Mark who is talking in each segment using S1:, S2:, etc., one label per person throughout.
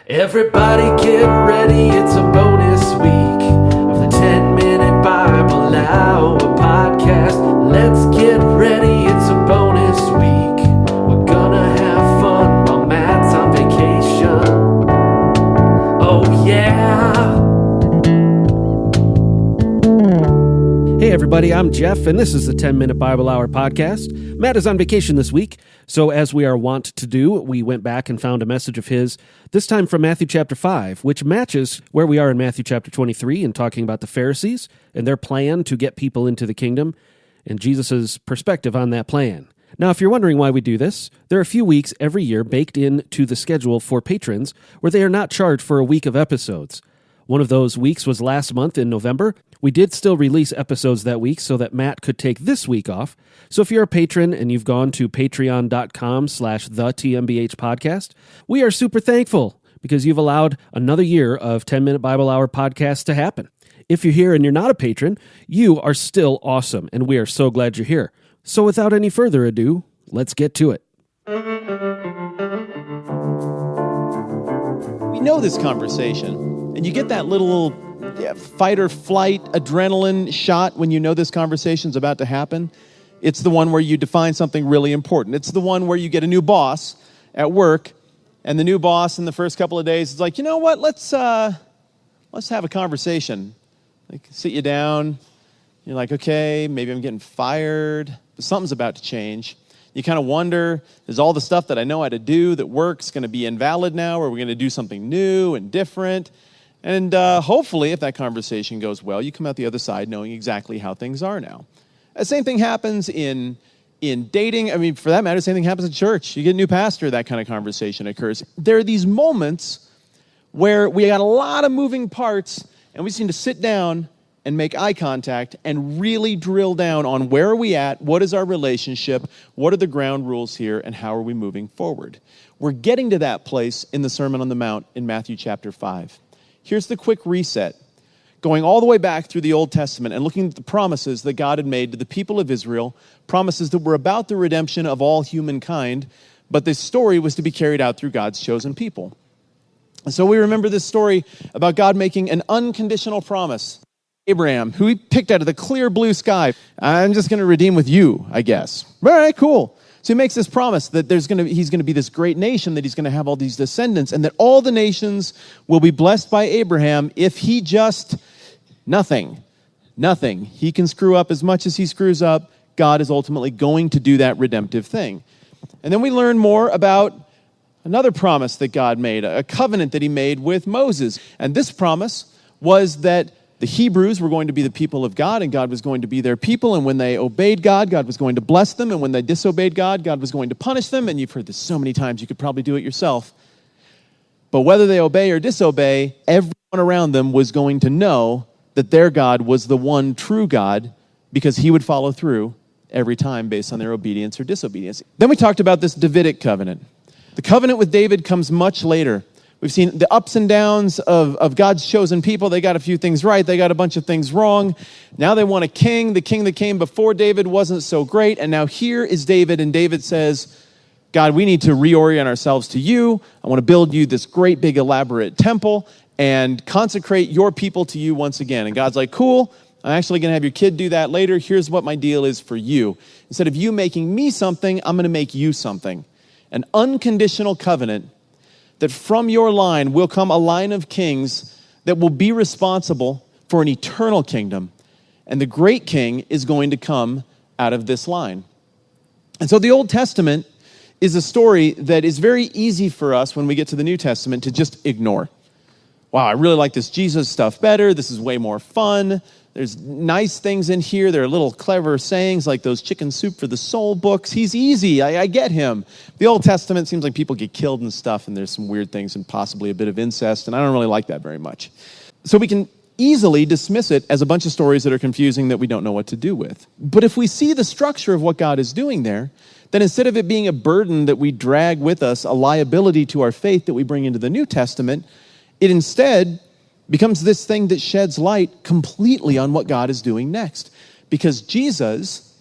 S1: Everybody get ready, it's a bonus week of the 10-Minute Bible Hour podcast. Let's get ready, it's a bonus week. We're gonna have fun while Matt's on vacation. Oh yeah!
S2: Hey everybody, I'm Jeff, and this is the 10-Minute Bible Hour podcast. Matt is on vacation this week, so as we are wont to do, we went back and found a message of his, this time from Matthew chapter 5, which matches where we are in Matthew chapter 23 and talking about the Pharisees and their plan to get people into the kingdom and Jesus' perspective on that plan. Now, if you're wondering why we do this, there are a few weeks every year baked into the schedule for patrons where they are not charged for a week of episodes. One of those weeks was last month in November. We did still release episodes that week so that Matt could take this week off. So if you're a patron and you've gone to patreon.com/thetmbh podcast, we are super thankful because you've allowed another year of 10-Minute Bible Hour podcasts to happen. If you're here and you're not a patron, you are still awesome, and we are so glad you're here. So without any further ado, let's get to it.
S3: We know this conversation, and you get that little fight or flight adrenaline shot when you know this conversation's about to happen. It's the one where you define something really important. It's the one where you get a new boss at work, and the new boss in the first couple of days is like, you know what, let's have a conversation. Like, sit you down. You're like, okay, maybe I'm getting fired, but something's about to change. You kind of wonder, is all the stuff that I know how to do that works going to be invalid now, or are we going to do something new and different? And hopefully, if that conversation goes well, you come out the other side knowing exactly how things are now. The same thing happens in dating. I mean, for that matter, the same thing happens at church. You get a new pastor, that kind of conversation occurs. There are these moments where we got a lot of moving parts, and we just need to sit down and make eye contact and really drill down on where are we at, what is our relationship, what are the ground rules here, and how are we moving forward. We're getting to that place in the Sermon on the Mount in Matthew chapter 5. Here's the quick reset. Going all the way back through the Old Testament and looking at the promises that God had made to the people of Israel, promises that were about the redemption of all humankind, but this story was to be carried out through God's chosen people. And so we remember this story about God making an unconditional promise. Abraham, who he picked out of the clear blue sky. I'm just going to redeem with you, I guess. All right, cool. So he makes this promise that he's going to be this great nation, that he's going to have all these descendants, and that all the nations will be blessed by Abraham if he just, nothing. He can screw up as much as he screws up. God is ultimately going to do that redemptive thing. And then we learn more about another promise that God made, a covenant that he made with Moses. And this promise was that the Hebrews were going to be the people of God, and God was going to be their people, and when they obeyed God, God was going to bless them, and when they disobeyed God, God was going to punish them, and you've heard this so many times, you could probably do it yourself. But whether they obey or disobey, everyone around them was going to know that their God was the one true God, because he would follow through every time based on their obedience or disobedience. Then we talked about this Davidic covenant. The covenant with David comes much later. We've seen the ups and downs of God's chosen people. They got a few things right. They got a bunch of things wrong. Now they want a king. The king that came before David wasn't so great. And now here is David. And David says, God, we need to reorient ourselves to you. I want to build you this great, big, elaborate temple and consecrate your people to you once again. And God's like, cool. I'm actually going to have your kid do that later. Here's what my deal is for you. Instead of you making me something, I'm going to make you something. An unconditional covenant that from your line will come a line of kings that will be responsible for an eternal kingdom. And the great king is going to come out of this line. And so the Old Testament is a story that is very easy for us when we get to the New Testament to just ignore. Wow, I really like this Jesus stuff better. This is way more fun. There's nice things in here. There are little clever sayings like those chicken soup for the soul books. He's easy. I get him. The Old Testament seems like people get killed and stuff, and there's some weird things and possibly a bit of incest, and I don't really like that very much. So we can easily dismiss it as a bunch of stories that are confusing that we don't know what to do with. But if we see the structure of what God is doing there, then instead of it being a burden that we drag with us, a liability to our faith that we bring into the New Testament, it instead becomes this thing that sheds light completely on what God is doing next. Because Jesus,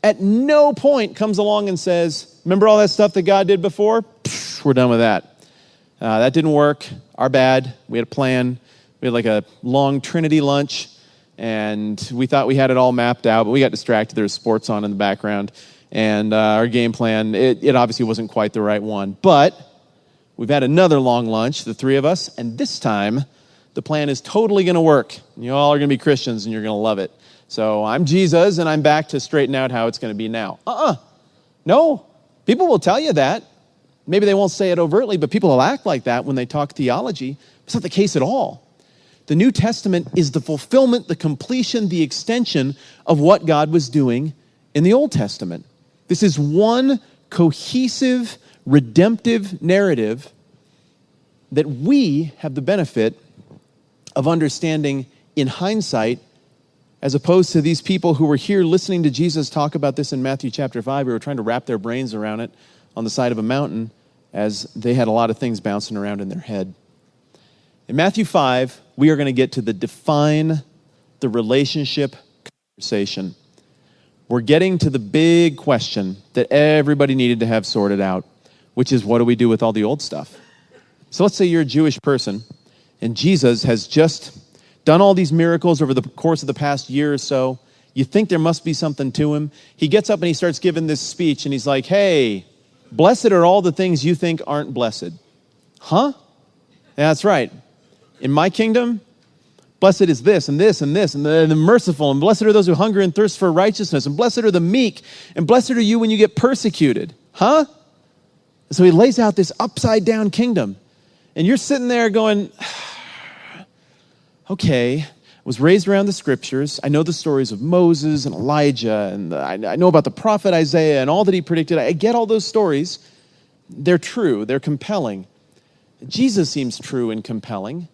S3: at no point comes along and says, remember all that stuff that God did before? We're done with that. That didn't work. Our bad. We had a plan. We had like a long Trinity lunch, and we thought we had it all mapped out, but we got distracted. There was sports on in the background, and our game plan, it obviously wasn't quite the right one. But we've had another long lunch, the three of us, and this time the plan is totally going to work. You all are going to be Christians, and you're going to love it. So I'm Jesus, and I'm back to straighten out how it's going to be now. No. People will tell you that. Maybe they won't say it overtly, but people will act like that when they talk theology. It's not the case at all. The New Testament is the fulfillment, the completion, the extension of what God was doing in the Old Testament. This is one cohesive, redemptive narrative that we have the benefit of understanding in hindsight, as opposed to these people who were here listening to Jesus talk about this in Matthew chapter 5, who were trying to wrap their brains around it on the side of a mountain as they had a lot of things bouncing around in their head. In Matthew 5, we are going to get to the define the relationship conversation. We're getting to the big question that everybody needed to have sorted out, which is, what do we do with all the old stuff? So let's say you're a Jewish person, and Jesus has just done all these miracles over the course of the past year or so. You think there must be something to him. He gets up and he starts giving this speech, and he's like, hey, blessed are all the things you think aren't blessed. Huh? Yeah, that's right. In my kingdom, blessed is this and this and this, and the merciful, and blessed are those who hunger and thirst for righteousness, and blessed are the meek, and blessed are you when you get persecuted. Huh? So he lays out this upside down kingdom. And you're sitting there going, okay, I was raised around the scriptures. I know the stories of Moses and Elijah, and I know about the prophet Isaiah and all that he predicted. I get all those stories. They're true. They're compelling. Jesus seems true and compelling.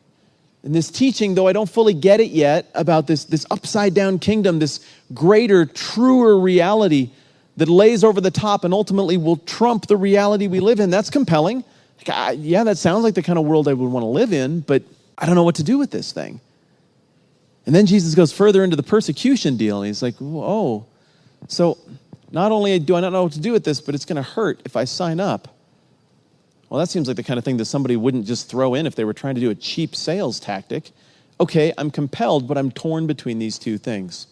S3: And this teaching, though I don't fully get it yet, about this upside down kingdom, this greater, truer reality that lays over the top and ultimately will trump the reality we live in, that's compelling. Yeah, that sounds like the kind of world I would want to live in, but I don't know what to do with this thing. And then Jesus goes further into the persecution deal, and he's like, oh, so not only do I not know what to do with this, but it's going to hurt if I sign up. Well, that seems like the kind of thing that somebody wouldn't just throw in if they were trying to do a cheap sales tactic. Okay, I'm compelled, but I'm torn between these two things.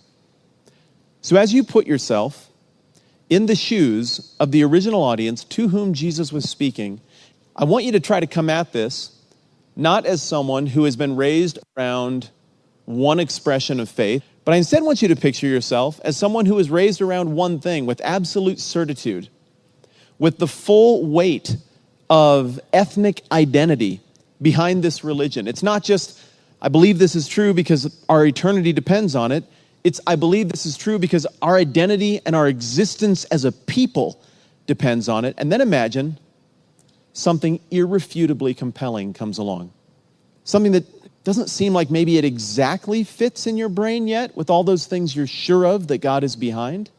S3: So as you put yourself in the shoes of the original audience to whom Jesus was speaking, I want you to try to come at this not as someone who has been raised around one expression of faith, but I instead want you to picture yourself as someone who is raised around one thing with absolute certitude, with the full weight of ethnic identity behind this religion. It's not just, I believe this is true because our eternity depends on it. It's, I believe this is true because our identity and our existence as a people depends on it. And then imagine something irrefutably compelling comes along. Something that doesn't seem like maybe it exactly fits in your brain yet with all those things you're sure of that God is behind,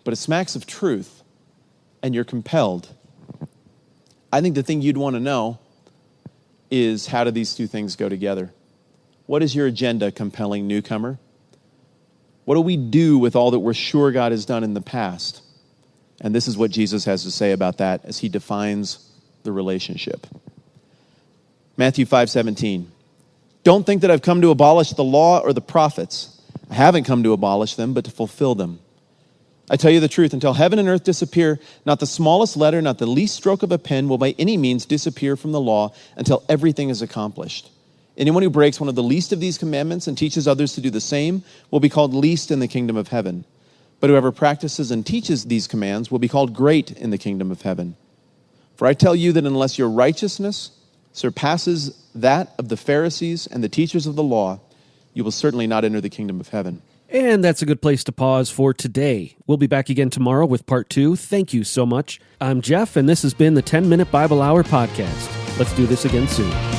S3: but it smacks of truth and you're compelled. I think the thing you'd want to know is, how do these two things go together? What is your agenda, compelling newcomer? What do we do with all that we're sure God has done in the past? And this is what Jesus has to say about that as he defines the relationship. Matthew 5:17. Don't think that I've come to abolish the law or the prophets. I haven't come to abolish them, but to fulfill them. I tell you the truth, until heaven and earth disappear, not the smallest letter, not the least stroke of a pen will by any means disappear from the law until everything is accomplished. Anyone who breaks one of the least of these commandments and teaches others to do the same will be called least in the kingdom of heaven. But whoever practices and teaches these commands will be called great in the kingdom of heaven. For I tell you that unless your righteousness surpasses that of the Pharisees and the teachers of the law, you will certainly not enter the kingdom of heaven.
S2: And that's a good place to pause for today. We'll be back again tomorrow with part 2. Thank you so much. I'm Jeff, and this has been the 10-Minute Bible Hour Podcast. Let's do this again soon.